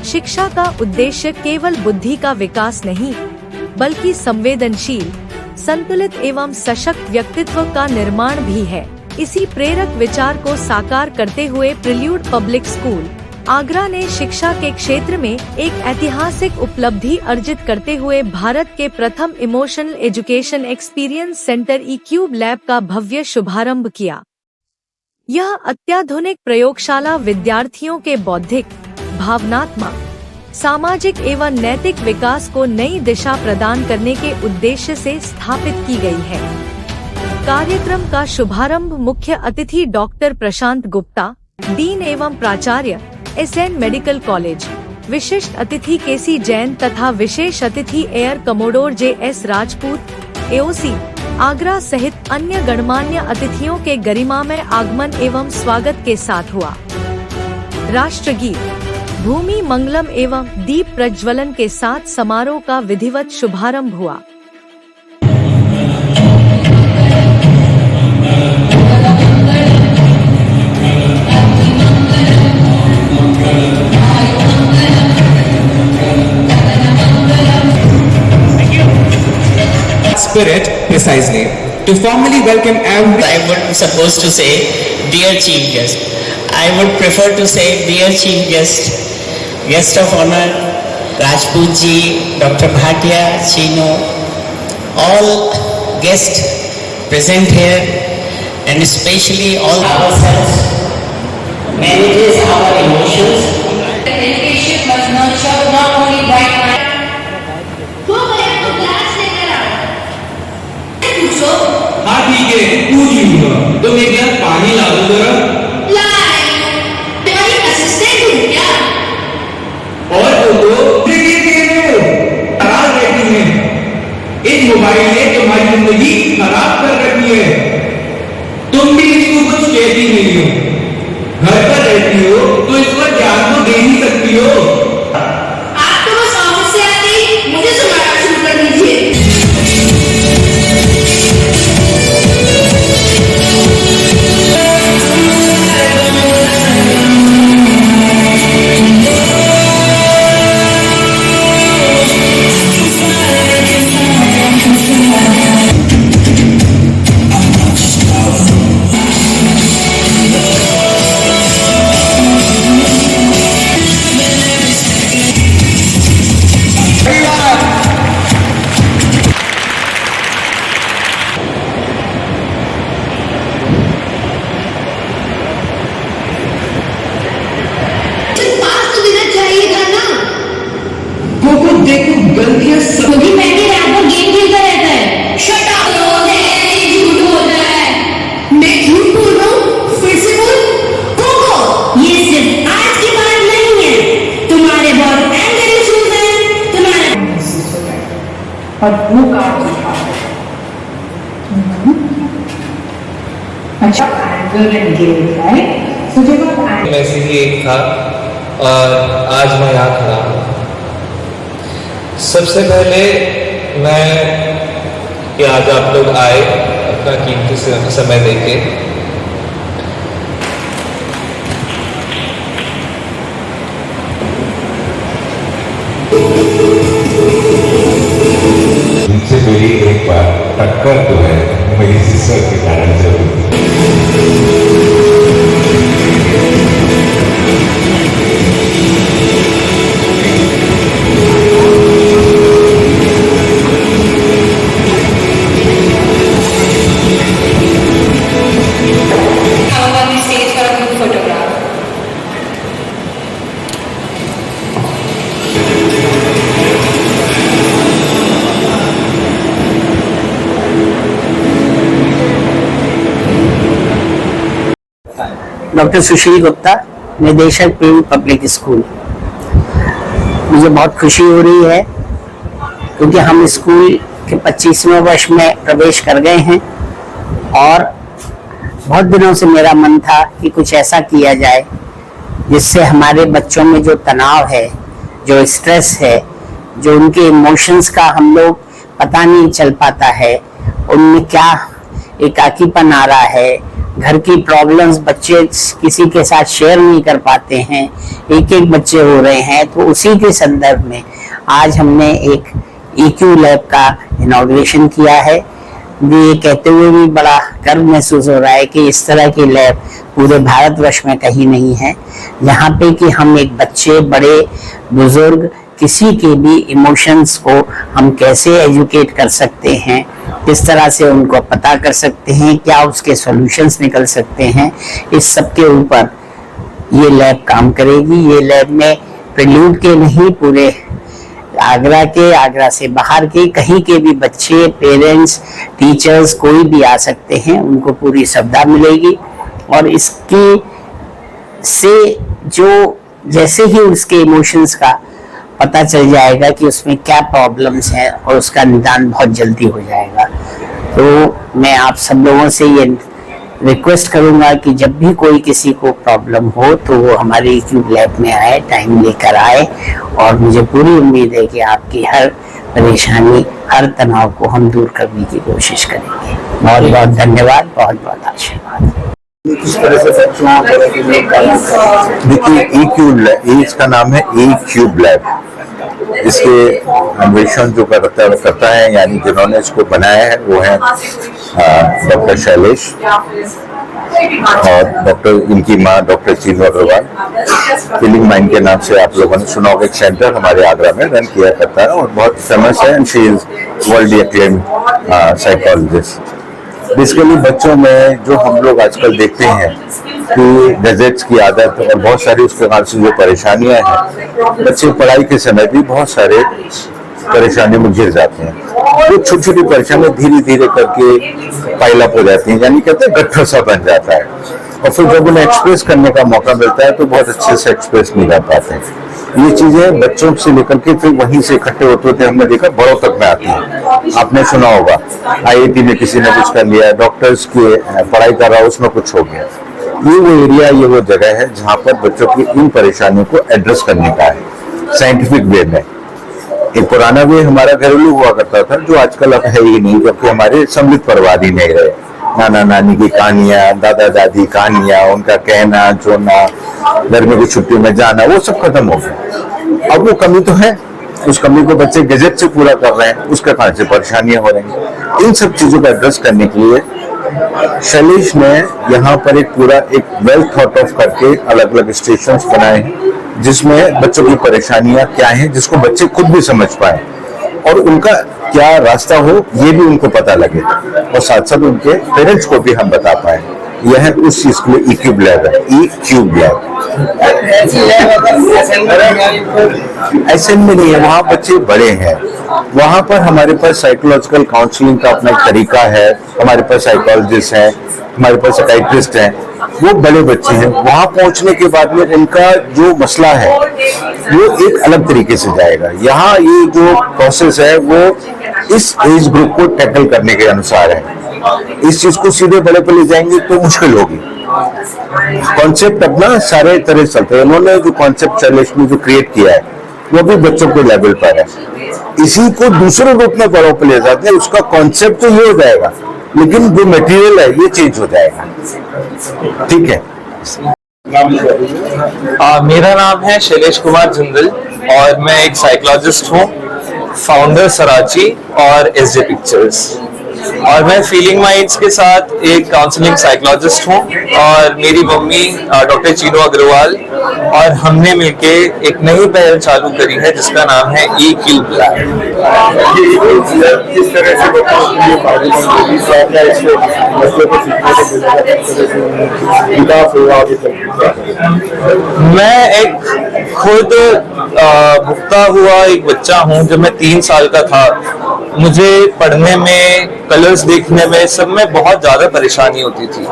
शिक्षा का उद्देश्य केवल बुद्धि का विकास नहीं, बल्कि संवेदनशील, संतुलित एवं सशक्त व्यक्तित्व का निर्माण भी है। इसी प्रेरक विचार को साकार करते हुए प्रिल्यूड पब्लिक स्कूल आगरा ने शिक्षा के क्षेत्र में एक ऐतिहासिक उपलब्धि अर्जित करते हुए भारत के प्रथम emotional education experience centre E cube lab का भव्य शुभारंभ किया। यह अत्याधुनिक प्रयोगशाला विद्यार्थियों के बौद्धिक, भावनात्मक, सामाजिक एवं नैतिक विकास को नई दिशा प्रदान करने के उद्देश्य से स्थापित की गई है। कार्यक्रम का शुभारंभ मुख्य अतिथि डॉक्टर प्रशांत गुप्ता, डीन एवं प्राचार्य SN मेडिकल कॉलेज, विशिष्ट अतिथि KC जैन तथा विशेष अतिथि air commodore JS Rajput AOC Agra सहित अन्य गणमान्य अतिथियों के गरिमामय आगमन एवं स्वागत के साथ हुआ। राष्ट्रगीत, भूमि मंगलम एवं दीप प्रज्वलन के साथ समारोह का विधिवत शुभारंभ हुआ। Spirit precisely. To formally welcome every, I would supposed to say dear chief guest. I would prefer to say dear chief guest, guest of honor Rajput ji, Dr. Bhatia, Chino, all guests present here, and especially all ourselves manages our emotions. Education must nurture not only bright minds. हाँ ठीक है, पूछ लूंगा। तो मैं क्या पानी ला दूं जरा? तुम्हारी असिस्टेंट हूँ क्या? और खराब रहती है। इस मोबाइल ने तुम्हारी जिंदगी खराब कर रखी है। तुम भी इसको कुछ कहती नहीं हो। घर पर रहती हो तो इस पर ध्यान तो दे ही सकती हो। आप तो बस ऑफिस से आती मुझे सुनाना शुरू कर दीजिए। देखो गलतियां सब भी मैंने रात भर गेम खेलता रहता है। Shut up. झूठ बोलता है। मैं झूठ बोल रहा हूँ? फिर से बोल। कोको, ये सिर्फ आज की बात नहीं है। तुम्हारे बहुत एंगर इश्यूज हैं। तुम्हारे और वो कार्ड अच्छा एंगर एंड गिल्ट राइट। सो जब आप में से ही एक था और आज मैं यहाँ खड़ा हूँ। सबसे पहले मैं कि आज आप लोग आए अपना कीमती समय देके। इनसे मेरी एक बार टक्कर तो है मेरी सिस्टर के कारण जरूर। डॉक्टर सुशील गुप्ता, निदेशक प्रिल्यूड पब्लिक स्कूल। मुझे बहुत खुशी हो रही है क्योंकि हम स्कूल के 25वें वर्ष में प्रवेश कर गए हैं और बहुत दिनों से मेरा मन था कि कुछ ऐसा किया जाए जिससे हमारे बच्चों में जो तनाव है, जो स्ट्रेस है, जो उनके इमोशंस का हम लोग पता नहीं चल पाता है, उनमें क्या एकाकीपन आ रहा है, घर की प्रॉब्लम्स बच्चे किसी के साथ शेयर नहीं कर पाते हैं, एक एक बच्चे हो रहे हैं, तो उसी के संदर्भ में आज हमने एक EQ लैब का इनॉग्रेशन किया है। ये कहते हुए भी बड़ा गर्व महसूस हो रहा है कि इस तरह की लैब पूरे भारतवर्ष में कहीं नहीं है, जहाँ पे कि हम एक बच्चे, बड़े, बुजुर्ग, किसी के भी इमोशंस को हम कैसे एजुकेट कर सकते हैं, किस तरह से उनको पता कर सकते हैं, क्या उसके सॉल्यूशंस निकल सकते हैं, इस सब के ऊपर ये लैब काम करेगी। ये लैब में प्रेल्यूड के नहीं, पूरे आगरा के, आगरा से बाहर के, कहीं के भी बच्चे, पेरेंट्स, टीचर्स कोई भी आ सकते हैं, उनको पूरी सुविधा मिलेगी। और इसकी से जो जैसे ही उसके इमोशंस का पता चल जाएगा कि उसमें क्या प्रॉब्लम्स हैं, और उसका निदान बहुत जल्दी हो जाएगा। तो मैं आप सब लोगों से ये रिक्वेस्ट करूंगा कि जब भी कोई किसी को प्रॉब्लम हो तो वो हमारे EQ लैब में आए, टाइम लेकर आए, और मुझे पूरी उम्मीद है कि आपकी हर परेशानी, हर तनाव को हम दूर करने की कोशिश करेंगे। बहुत बहुत धन्यवाद, बहुत बहुत आशीर्वाद। किस तरह से देखिए, इसका नाम है EQ लैब। इसके अन्वेषण जो करता है, यानी जिन्होंने इसको बनाया है वो है डॉक्टर शैलेश और डॉक्टर, इनकी माँ doctor Cheenu Agarwal. Feeling mind के नाम से आप लोगों ने सुना होगा, एक सेंटर हमारे आगरा में रन किया करता है और बहुत फेमस है, and she is world acclaimed psychologist. Basically बच्चों में जो हम लोग आजकल देखते हैं कि गैजेट्स की आदत और बहुत सारी उसके कारण से जो परेशानियां हैं, बच्चे पढ़ाई के समय भी बहुत सारे परेशानियों में घिर जाते हैं। वो छोटी छोटी परेशानियां धीरे धीरे करके पाइलअप हो जाती हैं, यानी कहते हैं गट्ठर सा बन जाता है, और फिर जब उन्हें एक्सप्रेस करने का मौका मिलता है तो बहुत अच्छे से एक्सप्रेस नहीं कर पाते हैं। ये चीजें बच्चों से लेकर के फिर वहीं से इकट्ठे होते होते हमने देखा बड़ों तक में आती हैं। आपने सुना होगा IIT में किसी ने कुछ कर लिया, डॉक्टर्स की पढ़ाई कर रहा, उसमें कुछ हो गया। ये वो एरिया, ये वो जगह है जहाँ पर बच्चों की इन परेशानियों को एड्रेस करने का है साइंटिफिक वे में। एक पुराना वे हमारा घरेलू हुआ करता था, जो आजकल अब है ही नहीं, क्योंकि हमारे समृद्ध परिवार ही नहीं रहे। नाना नानी की कहानियां, दादा दादी कहानियां, उनका कहना, जोना, गर्मी की छुट्टी में जाना, वो सब खत्म हो गया। अब वो कमी तो है, उस कमी को बच्चे गैजेट से पूरा कर रहे हैं, उसके कारण से परेशानियां हो रही हैं। इन सब चीजों को एड्रेस करने के लिए शैलेश ने यहाँ पर एक पूरा एक वेल थॉट ऑफ करके अलग अलग स्टेशंस बनाए हैं, जिसमें बच्चों की परेशानियां क्या हैं, जिसको बच्चे खुद भी समझ पाए और उनका क्या रास्ता हो ये भी उनको पता लगे, और साथ साथ उनके पेरेंट्स को भी हम बता पाए। यह उस चीज के लिए EQ लैब है, EQ लैब। ऐसे में नहीं है, वहाँ बच्चे बड़े हैं, वहाँ पर हमारे पास साइकोलॉजिकल काउंसलिंग का अपना एक तरीका है, हमारे पास साइकोलॉजिस्ट हैं, हमारे पास साइकियाट्रिस्ट हैं, वो बड़े बच्चे हैं। वहाँ पहुँचने के बाद में उनका जो मसला है वो एक अलग तरीके से जाएगा। यहाँ ये जो प्रोसेस है वो इस एज ग्रुप को टैकल करने के अनुसार है। इस चीज को सीधे बड़े पे ले जाएंगे तो मुश्किल होगी। कॉन्सेप्ट अपना सारे तरह चलते हैं। उन्होंने जो कॉन्सेप्ट शैलेश ने जो क्रिएट किया है वो भी बच्चों के लेवल पर है, इसी को दूसरे रूप में बड़ों पे ले जाते हैं। उसका कॉन्सेप्ट तो ये हो जाएगा, लेकिन जो मटेरियल है ये चेंज हो जाएगा। ठीक है। मेरा नाम है शैलेश कुमार जिंदल और मैं एक साइकोलॉजिस्ट हूँ, फाउंडर सराची और SJ पिक्चर्स, और मैं फीलिंग माइंड्स के साथ एक काउंसलिंग साइकोलॉजिस्ट हूँ, और मेरी मम्मी डॉक्टर चीनू अग्रवाल, और हमने मिलके एक नई पहल चालू करी है जिसका नाम है EQ लैब। किस तरह से मैं एक खुद भुगता हुआ एक बच्चा हूँ। जब मैं 3 साल का था, मुझे पढ़ने में, कलर्स देखने में, सब में बहुत ज्यादा परेशानी होती थी।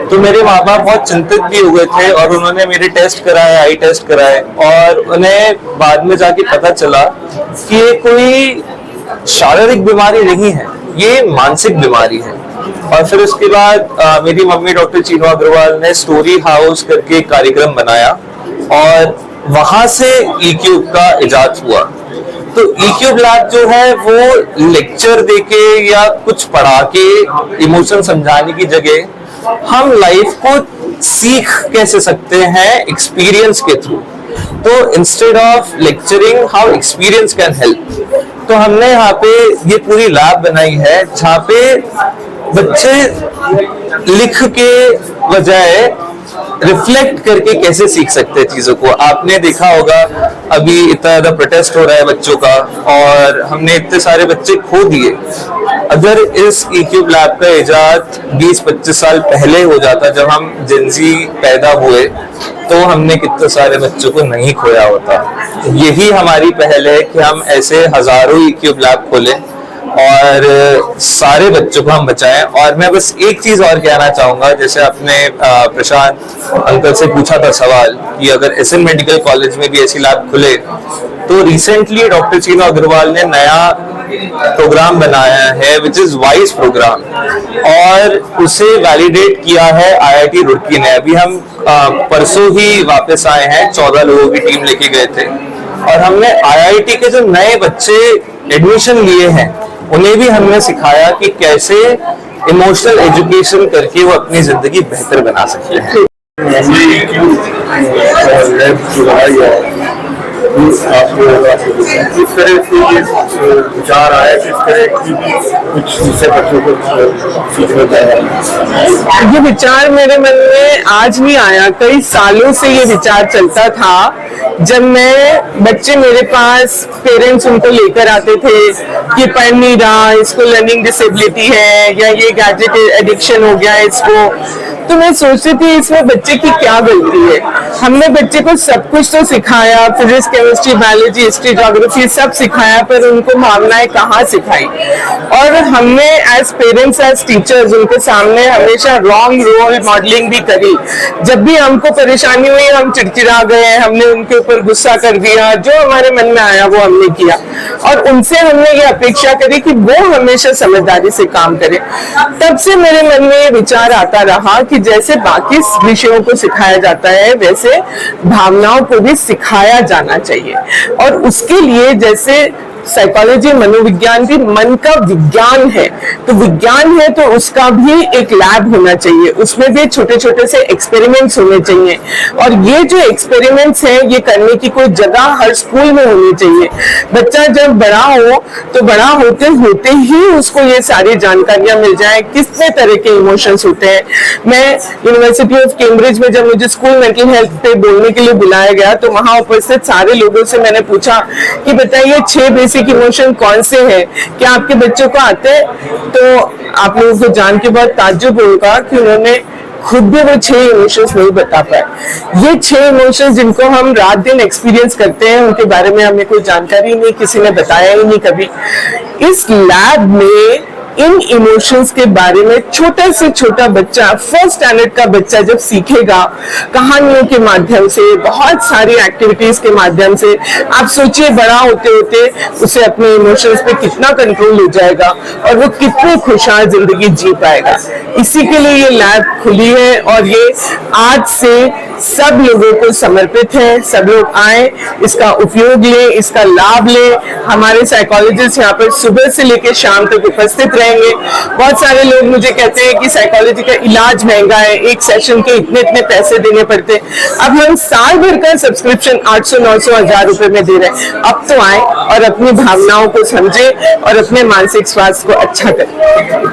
तो मेरे माँ बाप बहुत चिंतित भी हुए थे और उन्होंने मेरे टेस्ट कराए, आई टेस्ट कराए, और उन्हें बाद में जाके पता चला कि ये कोई शारीरिक बीमारी नहीं है, ये मानसिक बीमारी है। और फिर उसके बाद मेरी मम्मी डॉक्टर चीनू अग्रवाल ने स्टोरी हाउस करके एक कार्यक्रम बनाया और वहां से EQ का इजाद हुआ। तो EQ लैब जो है वो लेक्चर देके या कुछ पढ़ा के इमोशन समझाने की जगह हम लाइफ को सीख कैसे सकते हैं एक्सपीरियंस के थ्रू। तो instead of lecturing, how experience can help. तो हमने यहाँ पे ये पूरी लैब बनाई है जहाँ पे बच्चे लिख के बजाय रिफ्लेक्ट करके कैसे सीख सकते हैं चीजों को। आपने देखा होगा अभी इतना ज्यादा प्रोटेस्ट हो रहा है बच्चों का, और हमने इतने सारे बच्चे खो दिए। अगर इस E-Cube लैब का इजाद 20-25 साल पहले हो जाता, जब हम जेनजी पैदा हुए, तो हमने कितने सारे बच्चों को नहीं खोया होता। यही हमारी पहल है कि हम ऐसे हजारों E-Cube लैब खोलें और सारे बच्चों को हम बचाएं। और मैं बस एक चीज और कहना चाहूंगा, जैसे आपने प्रशांत अंकल से पूछा था सवाल कि अगर SN मेडिकल कॉलेज में भी ऐसी लैब खुले, तो रिसेंटली डॉक्टर चीनू अग्रवाल ने नया प्रोग्राम बनाया है विच इज वाइस प्रोग्राम, और उसे वैलिडेट किया है IIT रुड़की ने। अभी हम परसों ही वापस आए हैं, 14 लोगों की टीम लेके गए थे, और हमने IIT के जो नए बच्चे एडमिशन लिए हैं उन्हें भी हमने सिखाया कि कैसे इमोशनल एजुकेशन करके वो अपनी जिंदगी बेहतर बना सकते हैं। किस तरह से ये विचार आया, किस तरह की कुछ जिससे बच्चों को सीखने का है? ये विचार मेरे मन में आज नहीं आया, कई सालों से ये विचार चलता था। जब मैं बच्चे मेरे पास पेरेंट्स उनको लेकर आते थे कि पढ़ नहीं रहा, इसको लर्निंग डिसेबिलिटी है, या ये गैजेट एडिक्शन हो गया है इसको, तो मैं सोचती थी इसमें बच्चे की क्या गलती है। हमने बच्चे को सब कुछ तो सिखाया, physics, chemistry, biology, history, geography सब सिखाया, पर उनको भावनाएं कहाँ सिखाई। और हमने एज पेरेंट्स, एज टीचर्स उनके सामने हमेशा रॉन्ग रोल मॉडलिंग भी करी। जब भी हमको परेशानी हुई, हम चिड़चिड़ा गए, हमने उनके ऊपर गुस्सा कर दिया, जो हमारे मन में आया वो हमने किया, और उनसे हमने ये अपेक्षा करी कि वो हमेशा समझदारी से काम करे। तब से मेरे मन में ये विचार आता रहा कि जैसे बाकी विषयों को सिखाया जाता है, वैसे भावनाओं को भी सिखाया जाना चाहिए। और उसके लिए जैसे साइकोलॉजी, मनोविज्ञान भी मन का विज्ञान है, तो विज्ञान है तो उसका भी एक लैब होना चाहिए, उसमें भी छोटे छोटे से एक्सपेरिमेंट्स होने चाहिए। और ये जो एक्सपेरिमेंट्स हैं, ये करने की कोई जगह हर स्कूल में होनी चाहिए। बच्चा जब बड़ा हो तो बड़ा होते होते ही उसको ये सारी जानकारियां मिल जाए, कितने तरह के इमोशंस होते हैं। मैं यूनिवर्सिटी ऑफ कैम्ब्रिज में जब मुझे स्कूल मेंटल हेल्थ पे बोलने के लिए बुलाया गया, तो वहां उपस्थित सारे लोगों से मैंने पूछा कि बताइए 6 बेसिक इमोशन कौन से हैं, क्या आपके बच्चों को आते हैं? तो आप लोगों को जान के बहुत ताज्जुब होगा कि उन्होंने खुद भी वो 6 इमोशंस नहीं बता पाए। ये 6 इमोशंस जिनको हम रात दिन एक्सपीरियंस करते हैं, उनके बारे में हमें कोई जानकारी नहीं, किसी ने बताया ही नहीं कभी। इस लैब में इन इमोशंस के बारे में छोटा से छोटा बच्चा, फर्स्ट स्टैंडर्ड का बच्चा जब सीखेगा, कहानियों के माध्यम से, बहुत सारी एक्टिविटीज के माध्यम से, आप सोचिए बड़ा होते होते उसे अपने इमोशंस पे कितना कंट्रोल हो जाएगा और वो कितनी खुशहाल जिंदगी जी पाएगा। इसी के लिए ये लैब खुली है, और ये आज से सब लोगों को समर्पित है। सब लोग आए, इसका उपयोग ले, इसका लाभ ले। हमारे साइकोलॉजिस्ट यहाँ पर सुबह से लेकर शाम तक उपस्थित रहेंगे। बहुत सारे लोग मुझे कहते हैं कि साइकोलॉजी का इलाज महंगा है, एक सेशन के इतने इतने पैसे देने पड़ते हैं। अब हम साल भर का सब्सक्रिप्शन 800, 900, 1000 रुपए में दे रहे हैं। अब तो आए और अपनी भावनाओं को समझे और अपने मानसिक स्वास्थ्य को अच्छा करें।